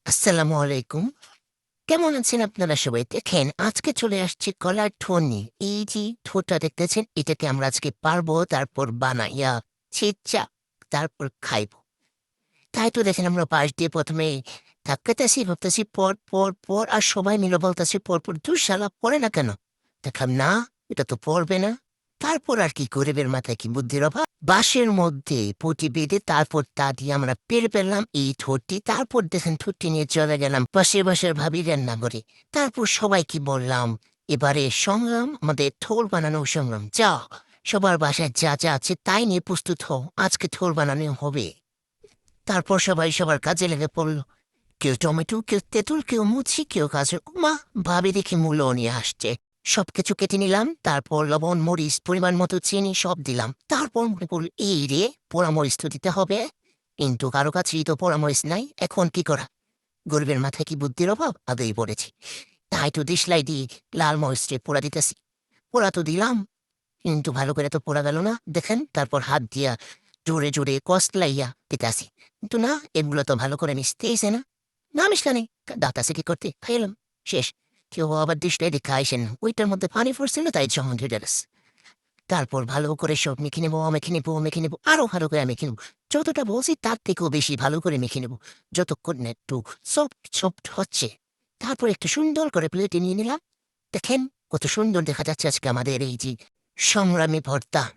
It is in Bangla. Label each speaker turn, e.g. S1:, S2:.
S1: আসসালামু আলাইকুম। কেমন আছেন আপনারা সবাই? দেখেন আজকে চলে আসছি কলার ঠো নিয়ে। এই যে ঠোঁটটা দেখতেছেন এটাকে আমরা আজকে পারবো তারপর বানাইয়া ছেঁচা তারপর খাইবো। তাই তো দেখেন আমরা পাশ দিয়ে ১ম এ ধাক্কাইতেছি ভাবতেছি পড়, পড়, পড় আর সবাই মিলে বলতেছি পড়, পড়। ধুর শালা পড়ে না কেন? দেখলাম না এটা তো পড়বে না। তারপর আর কি গরিবের মাথায় কি বুদ্ধির অভাব? বাঁশের মধ্যে পটি বেঁধে তারপর তা দিয়ে আমরা পেরে ফেললাম এই ঠোঁটটি। তারপর দেখেন ঠোঁটটি নিয়ে চলে গেলাম পাশের বাসার ভাবির রান্নাঘরে। তারপর সবাইকে বললাম, এবারে সংগ্রাম আমাদের ঠোল বানানোর সংগ্রাম। যাও সবার বাসায় যা, যা আছে তাই নিয়ে প্রস্তুত হও। আজকে ঠোল বানানো হবে। তারপর সবাই সবার কাজে লেগে পড়ল। কেউ টমেটো, কেউ তেঁতুল, কেউ মুচি, কেউ গাজর। ওমা! ভাবি দেখি মূল্যও নিয়ে আসছে। সবকিছু কেটে নিলাম, তারপর লবণ, মরিচ, পরিমাণ মতো চিনি সব দিলাম। তারপর মনে পড়ল এই রে পোড়া মরিচ তো দিতে হবে। কিন্তু কারো কাছেই তো পোড়া মরিচ নাই। এখন কি করা? গরিবের মাথায় কি বুদ্ধির অভাব? আগেই পড়েছি। তাই তো দেশলাই দিয়ে লাল মরিচে পোড়া দিতেছি। পোড়া তো দিলাম, কিন্তু ভালো করে তো পোড়া গেল না। দেখেন তারপর হাত দিয়া জোরে, জোরে কষলাইয়া দিতাছি। কিন্তু না, এগুলো তো ভালো করে মিশতেইছে না। না মিশকানি দাঁত আছে কি করতে? খাইলাম। শেষ। কেউ আবার দৃষ্টাই দেখা আইসেন। ওইটার মধ্যে পানি পড়ছিল তাই জমা ধরে গেছে। তারপর ভালো করে সব মেখে নেবো, মেখে নেবো, মেখে নেবো। আরো ভালো করে মেখে নেবো। যতটা বলছি তার থেকেও বেশি ভালো করে মেখে নেবো। যতক্ষণ না একটু সফট, সফট হচ্ছে। তারপর একটু সুন্দর করে প্লেটে নিয়ে নিলাম। দেখেন কত সুন্দর দেখা যাচ্ছে আজকে আমাদের এই যে সংগ্রামী ভর্তা।